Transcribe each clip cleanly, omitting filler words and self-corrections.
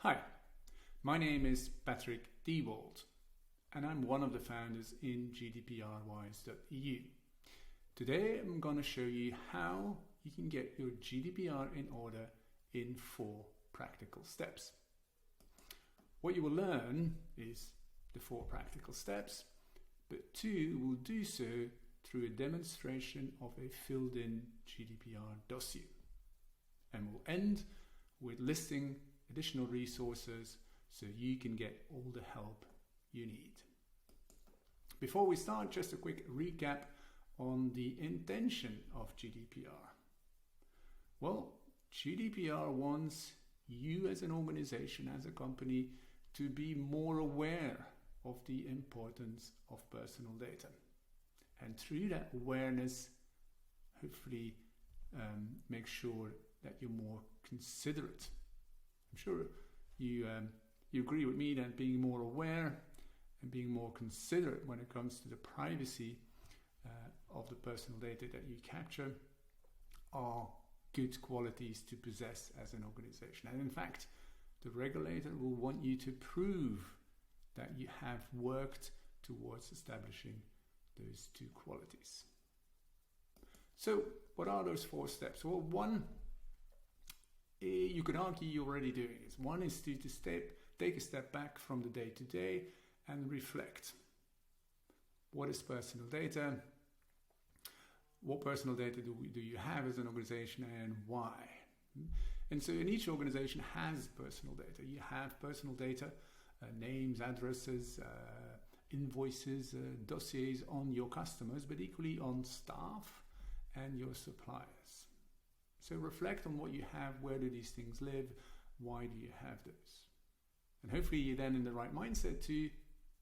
Hi, my name is Patrick Diebold, and I'm one of the founders in GDPRwise.eu. Today I'm going to show you how you can get your GDPR in order in 4 practical steps. What you will learn is the 4 practical steps, but 2 will do so through a demonstration of a filled-in GDPR dossier. And we'll end with listing additional resources so you can get all the help you need. Before we start, just a quick recap on the intention of GDPR. Well, GDPR wants you as an organization, as a company, to be more aware of the importance of personal data. And through that awareness, hopefully make sure that you're more considerate. I'm sure you agree with me that being more aware and being more considerate when it comes to the privacy of the personal data that you capture are good qualities to possess as an organization. And in fact, the regulator will want you to prove that you have worked towards establishing those 2 qualities. So what are those 4 steps? Well, one, you could argue you're already doing it. One is to take a step back from the day-to-day and reflect. What is personal data? What personal data do you have as an organization, and why? And so in each organization has personal data. You have personal data, names, addresses, invoices, dossiers on your customers, but equally on staff and your suppliers. So reflect on what you have, where do these things live, why do you have those? And hopefully you're then in the right mindset to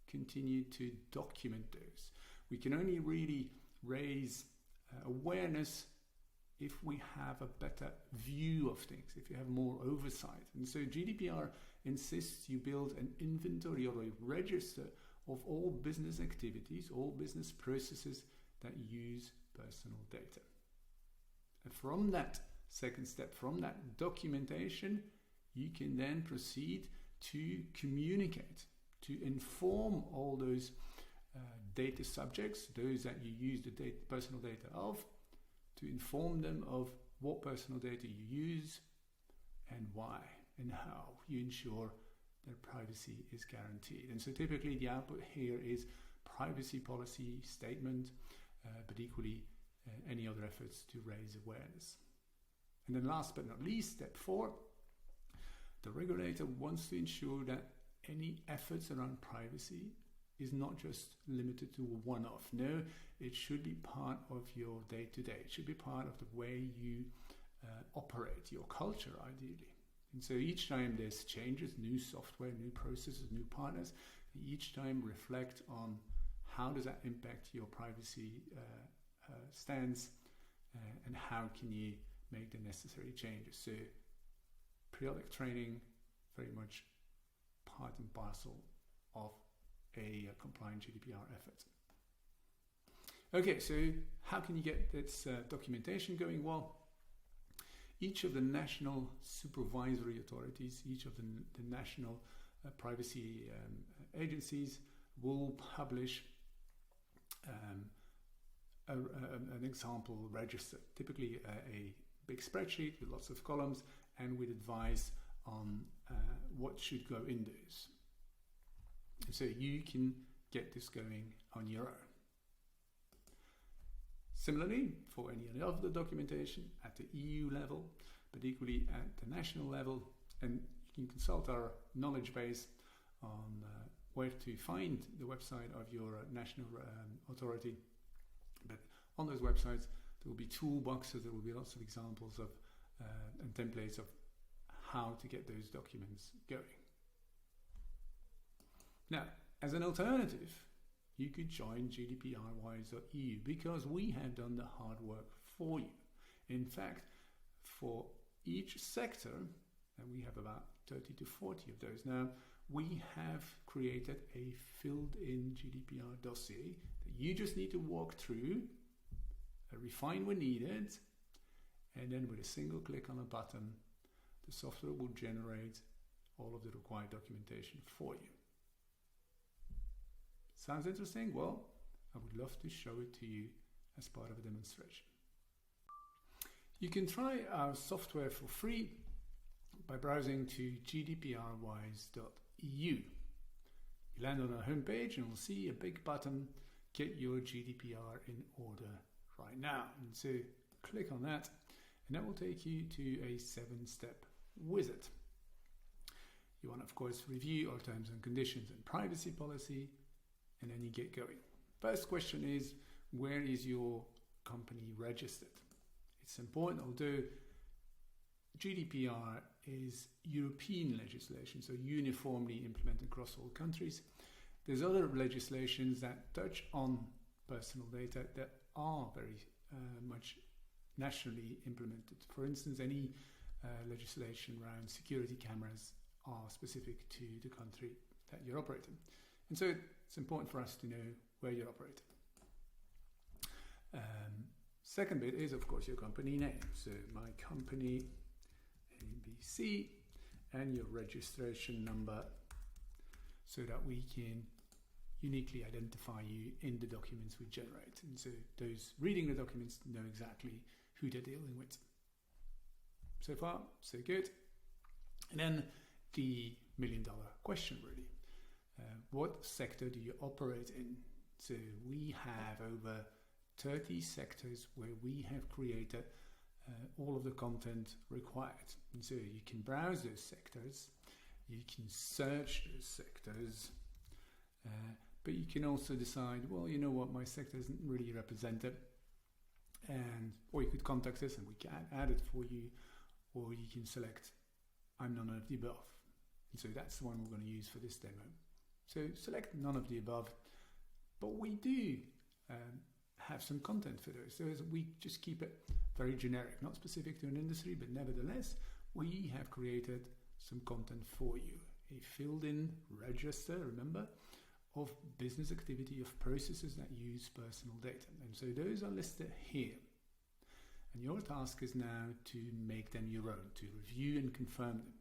continue to document those. We can only really raise awareness if we have a better view of things, if you have more oversight. And so GDPR insists you build an inventory or a register of all business activities, all business processes that use personal data. And from that second step, from that documentation, you can then proceed to communicate, to inform all those data subjects, those that you use the personal data of, to inform them of what personal data you use and why and how you ensure their privacy is guaranteed. And so typically the output here is privacy policy statement, but equally any other efforts to raise awareness. And then last but not least, step 4, the regulator wants to ensure that any efforts around privacy is not just limited to a one-off. No, it should be part of your day-to-day. It should be part of the way you operate, your culture ideally. And so each time there's changes, new software, new processes, new partners, each time reflect on how does that impact your privacy stance and how can you make the necessary changes. So periodic training, very much part and parcel of a compliant GDPR effort. Okay, so how can you get this documentation going? Well, each of the national supervisory authorities, each of the national privacy agencies will publish an example register, typically a big spreadsheet with lots of columns and with advice on what should go in those. And so you can get this going on your own. Similarly, for any other documentation at the EU level, but equally at the national level, and you can consult our knowledge base on where to find the website of your national authority. But on those websites, there will be toolboxes, there will be lots of examples of and templates of how to get those documents going. Now, as an alternative, you could join GDPRwise.eu because we have done the hard work for you. In fact, for each sector, and we have about 30 to 40 of those now, we have created a filled-in GDPR dossier that you just need to walk through, refine when needed, and then with a single click on a button, the software will generate all of the required documentation for you. Sounds interesting? Well, I would love to show it to you as part of a demonstration. You can try our software for free by browsing to gdprwise.eu. You land on our homepage and you'll see a big button, Get Your GDPR in Order right now. And so click on that and that will take you to a 7-step wizard. You want to, of course, review our terms and conditions and privacy policy, and then you get going. First question is, where is your company registered? It's important, although GDPR is European legislation, so uniformly implemented across all countries. There's other legislations that touch on personal data that are very much nationally implemented. For instance, any legislation around security cameras are specific to the country that you're operating. And so it's important for us to know where you're operating. Second bit is, of course, your company name. So my company, ABC, and your registration number, so that we can uniquely identify you in the documents we generate. And so those reading the documents know exactly who they're dealing with. So far, so good. And then the million-dollar question, really. What sector do you operate in? So we have over 30 sectors where we have created all of the content required. And so you can browse those sectors, you can search those sectors, but you can also decide, well, you know what, my sector isn't really represented, or you could contact us and we can add it for you, or you can select, I'm none of the above. And so that's the one we're going to use for this demo. So select none of the above, but we do have some content for those. So we just keep it very generic, not specific to an industry, but nevertheless, we have created some content for you. A filled-in register, remember, of business activity, of processes that use personal data. And so those are listed here. And your task is now to make them your own, to review and confirm them.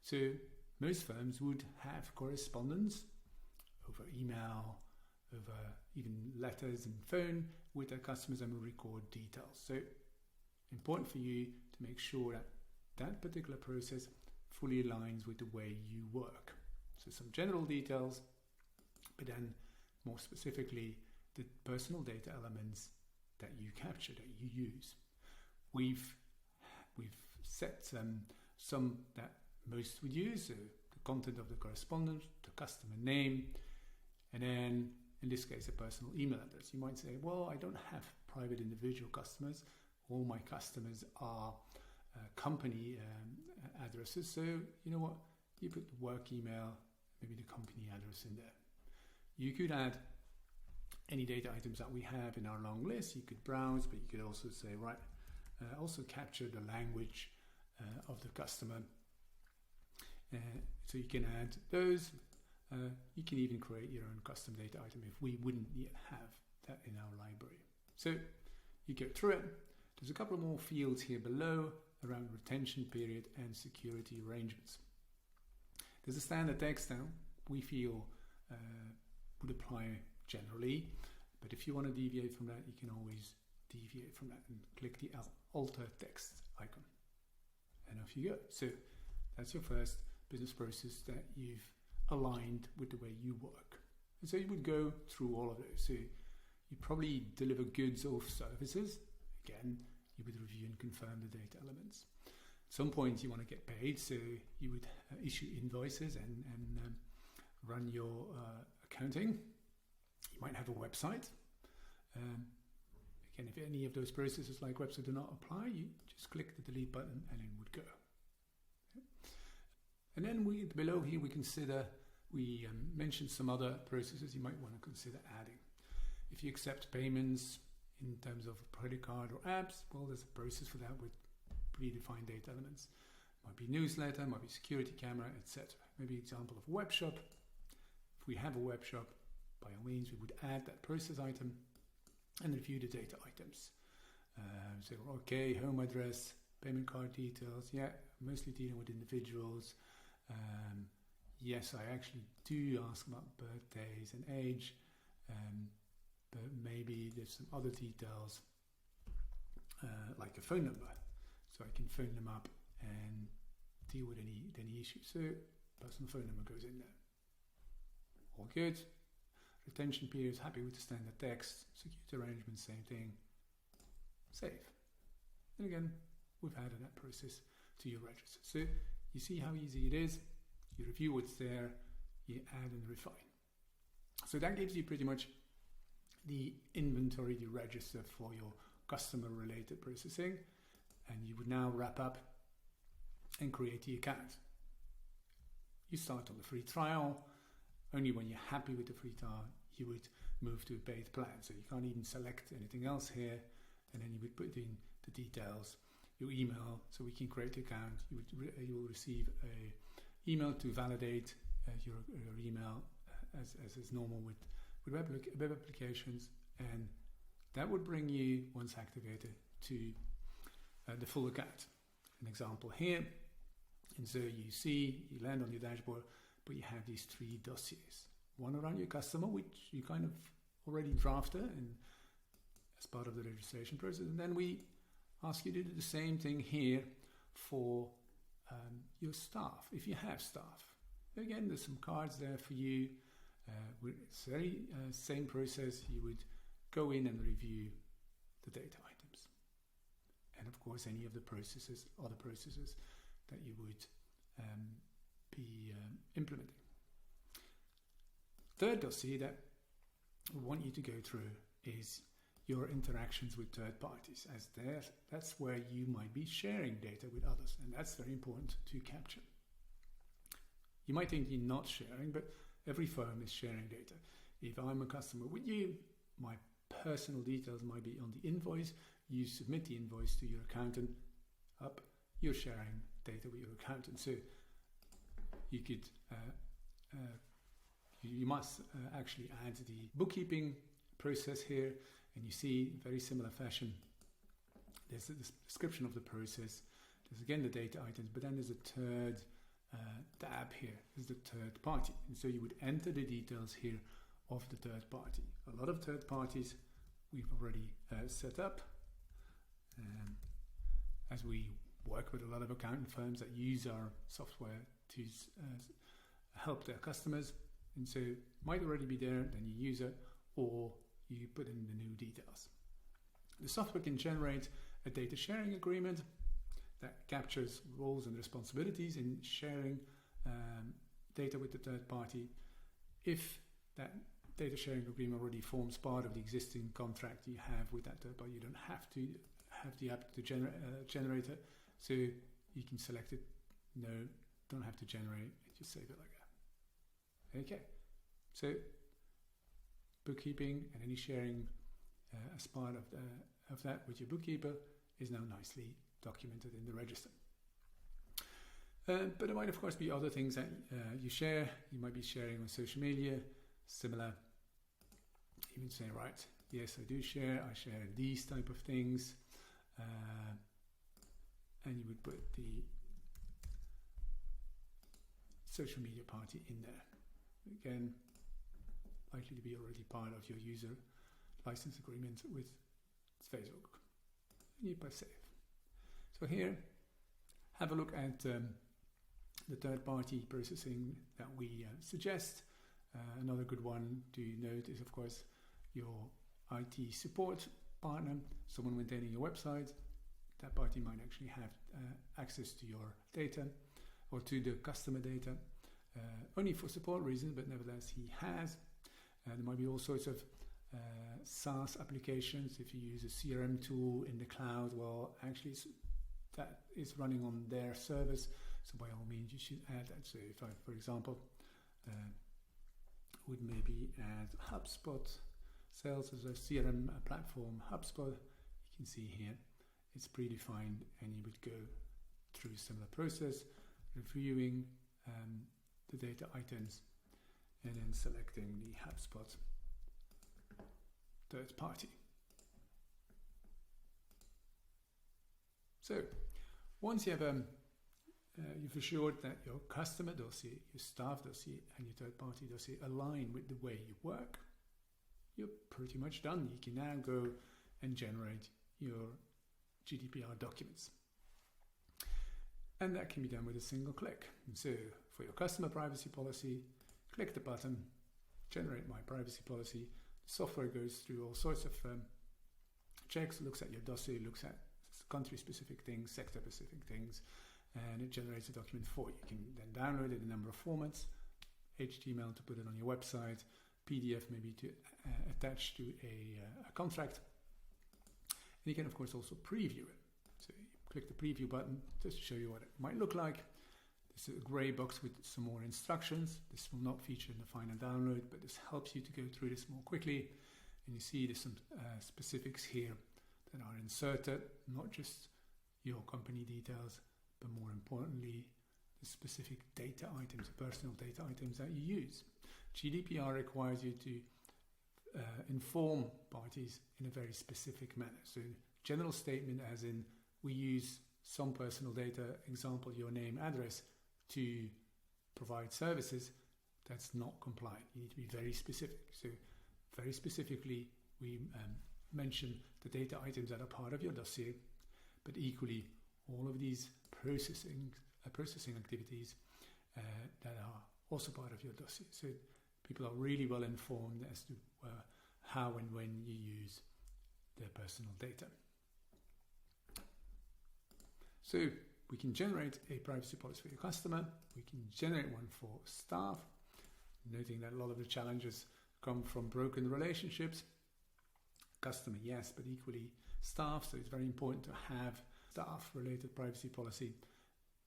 So most firms would have correspondence over email, over even letters and phone with their customers, and will record details. So important for you to make sure that that particular process fully aligns with the way you work. So some general details, but then more specifically the personal data elements that you capture, that you use. We've set some that most would use, so the content of the correspondence, the customer name, and then in this case a personal email address. You might say, well, I don't have private individual customers, all my customers are company addresses, so you know what, you put the work email, maybe the company address in there. You could add any data items that we have in our long list. You could browse, but you could also say, right, also capture the language of the customer. So you can add those. You can even create your own custom data item if we wouldn't yet have that in our library. So you go through it. There's a couple more fields here below around retention period and security arrangements. There's a standard text now we feel would apply generally, but if you want to deviate from that, you can always deviate from that and click the alter text icon, and off you go. So that's your first business process that you've aligned with the way you work. And so you would go through all of those. So you probably deliver goods or services. Again, you would review and confirm the data elements. At some point you want to get paid, so you would issue invoices and run your accounting. You might have a website. Again, if any of those processes like website do not apply, you just click the delete button and it would go. Okay. And then below here we mentioned some other processes you might want to consider adding. If you accept payments in terms of a credit card or apps, well, there's a process for that with predefined data elements. Might be newsletter, might be security camera, etc. Maybe example of a web shop. If we have a web shop, by all means, we would add that process item and review the data items. So, okay, home address, payment card details. Yeah, mostly dealing with individuals. Yes, I actually do ask about birthdays and age, but maybe there's some other details, like a phone number, so I can phone them up and deal with any issues. So personal phone number goes in there. All good. Retention periods, happy with the standard text. Security arrangements, same thing. Save. And again, we've added that process to your register. So you see how easy it is. You review what's there, you add and refine. So that gives you pretty much the inventory, the register for your customer related processing. And you would now wrap up and create the account. You start on the free trial. Only when you're happy with the free trial, you would move to a paid plan. So you can't even select anything else here. And then you would put in the details, your email, so we can create the account. You will receive a email to validate your email as is normal with web applications, and that would bring you, once activated, to the full account. An example here, and so you see, you land on your dashboard, but you have these 3 dossiers. One around your customer, which you kind of already drafted and as part of the registration process, and then we ask you to do the same thing here for your staff, if you have staff. Again, there's some cards there for you. It's very same process. You would go in and review the data items, and of course any of the processes, other processes that you would be implementing. Third dossier that we want you to go through is your interactions with third parties, as that's where you might be sharing data with others, and that's very important to capture. You might think you're not sharing, but every firm is sharing data. If I'm a customer with you, my personal details might be on the invoice. You submit the invoice to your accountant, you're sharing data with your accountant. So you could you must actually add the bookkeeping process here, and you see very similar fashion. There's a description of the process. There's again the data items, but then there's a third tab here. This is the third party, and so you would enter the details here of the third party. A lot of third parties we've already set up, as we work with a lot of accounting firms that use our software to help their customers, and so it might already be there. Then you use it, or you put in the new details. The software can generate a data sharing agreement that captures roles and responsibilities in sharing data with the third party. If that data sharing agreement already forms part of the existing contract you have with that third party, you don't have to have the app to generate it. So you can select it. No, don't have to generate it. Just save it like that. Okay. So bookkeeping and any sharing as part of that with your bookkeeper is now nicely documented in the register. But there might of course be other things that you share. You might be sharing on social media, similar. You would say, right, yes, I do share. I share these type of things, and you would put the social media party in there. Again, likely to be already part of your user license agreement with Facebook. And you press save. So here, have a look at the third-party processing that we suggest. Another good one to note is, of course, your IT support partner, someone maintaining your website. That party might actually have access to your data or to the customer data, only for support reasons, but nevertheless he has. There might be all sorts of SaaS applications. If you use a CRM tool in the cloud, well, actually that is running on their servers, so by all means you should add that. So if I, for example, would maybe add HubSpot sales as a CRM platform, HubSpot, you can see here it's predefined, and you would go through a similar process, reviewing the data items and then selecting the HubSpot third party. So once you have you've assured that your customer dossier, your staff dossier, and your third-party dossier align with the way you work, you're pretty much done. You can now go and generate your GDPR documents. And that can be done with a single click. And so for your customer privacy policy, click the button, generate my privacy policy. The software goes through all sorts of checks, looks at your dossier, looks at country-specific things, sector-specific things, and it generates a document for you. You can then download it in a number of formats, HTML to put it on your website, PDF maybe to attach to a contract. And you can, of course, also preview it. So you click the preview button just to show you what it might look like. This is a grey box with some more instructions. This will not feature in the final download, but this helps you to go through this more quickly. And you see there's some specifics here that are inserted, not just your company details, but more importantly, the specific data items, personal data items that you use. GDPR requires you to inform parties in a very specific manner. So general statement as in we use some personal data, example your name, address, to provide services, that's not compliant. You need to be very specific. So very specifically we mention the data items that are part of your dossier, but equally all of these processing activities that are also part of your dossier. So people are really well informed as to how and when you use their personal data. So we can generate a privacy policy for your customer. We can generate one for staff, noting that a lot of the challenges come from broken relationships. Customer, yes, but equally staff. So it's very important to have staff-related privacy policy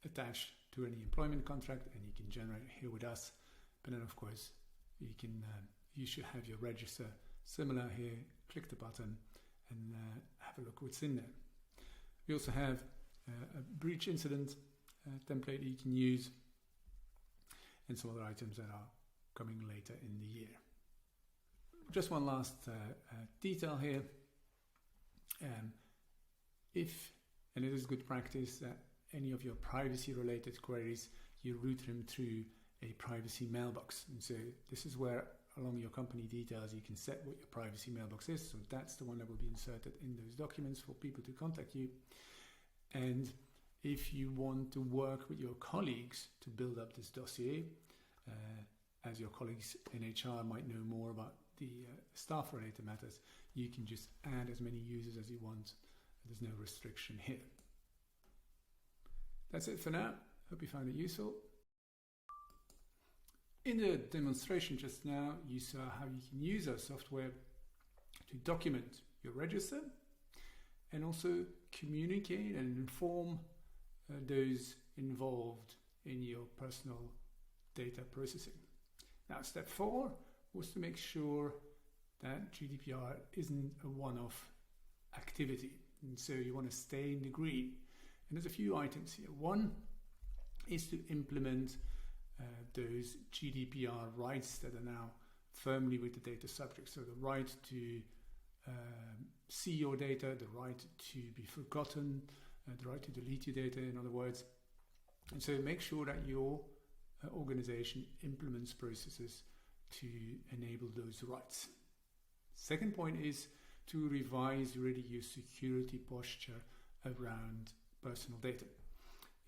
attached to any employment contract, and you can generate it here with us. But then, of course, you should have your register similar here. Click the button and have a look what's in there. We also have a breach incident template that you can use, and some other items that are coming later in the year. Just one last detail here. And it is good practice that any of your privacy related queries, you route them through a privacy mailbox. And so this is where along your company details you can set what your privacy mailbox is. So that's the one that will be inserted in those documents for people to contact you. And if you want to work with your colleagues to build up this dossier, as your colleagues in HR might know more about the staff related matters, you can just add as many users as you want. There's no restriction here. That's it for now. Hope you found it useful. In the demonstration just now, you saw how you can use our software to document your register and also communicate and inform those involved in your personal data processing. Now, step 4 was to make sure that GDPR isn't a one-off activity. And so you want to stay in the green. And there's a few items here. One is to implement those GDPR rights that are now firmly with the data subject. So the right to see your data, the right to be forgotten, the right to delete your data, in other words. And so make sure that your organization implements processes to enable those rights. Second point is to revise really your security posture around personal data.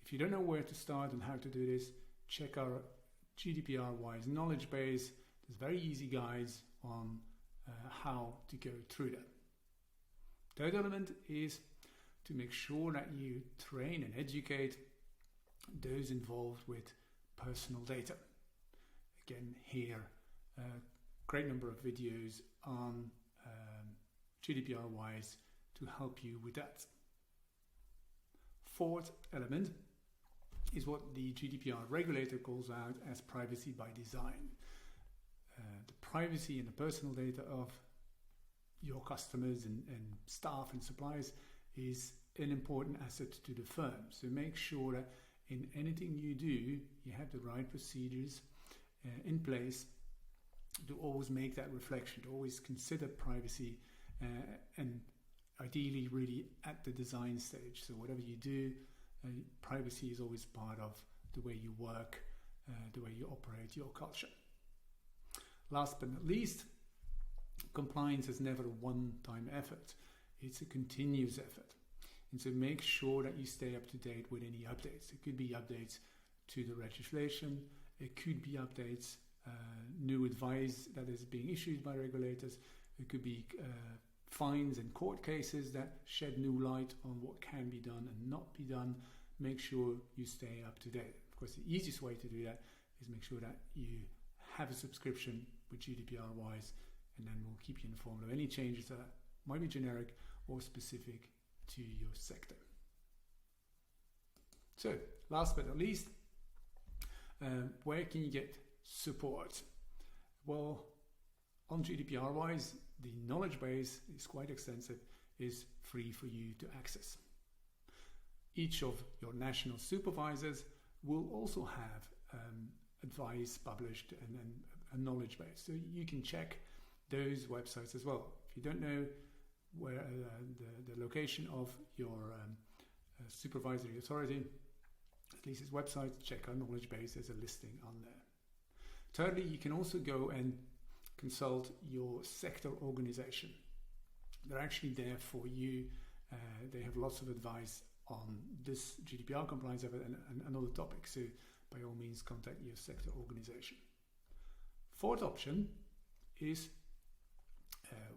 If you don't know where to start and how to do this, check our GDPR-wise knowledge base. There's very easy guides on how to go through that. Third element is to make sure that you train and educate those involved with personal data. Again, here, great number of videos on GDPR-wise to help you with that. Fourth element is what the GDPR regulator calls out as privacy by design. The privacy and the personal data of your customers and staff and suppliers is an important asset to the firm. So make sure that in anything you do, you have the right procedures in place to always make that reflection, to always consider privacy and ideally really at the design stage. So whatever you do, Privacy is always part of the way you work, the way you operate, your culture. Last but not least, compliance is never a one-time effort. It's a continuous effort. And so make sure that you stay up to date with any updates. It could be updates to the legislation. It could be updates, new advice that is being issued by regulators. It could be fines and court cases that shed new light on what can be done and not be done. Make sure you stay up to date. Of course, the easiest way to do that is make sure that you have a subscription with GDPR Wise, and then we'll keep you informed of any changes that might be generic or specific to your sector. So, last but not least, where can you get support? Well, on GDPR Wise, the knowledge base is quite extensive, is free for you to access. Each of your national supervisors will also have advice published and a knowledge base. So you can check those websites as well. If you don't know where the location of your supervisory authority, at least its website, check our knowledge base. There's a listing on there. Thirdly, you can also go and consult your sector organization. They're actually there for you. They have lots of advice on this GDPR compliance effort and other topics. So by all means, contact your sector organization. Fourth option is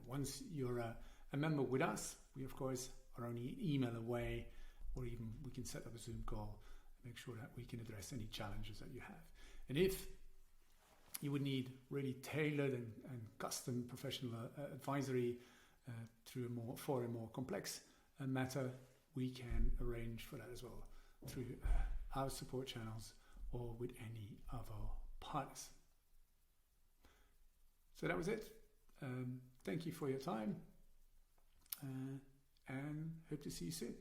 once you're a member with us, we of course are only an email away, or even we can set up a Zoom call and make sure that we can address any challenges that you have. And if you would need really tailored and custom professional advisory for a more complex matter, we can arrange for that as well through our support channels or with any of our partners. So that was it. Thank you for your time and hope to see you soon.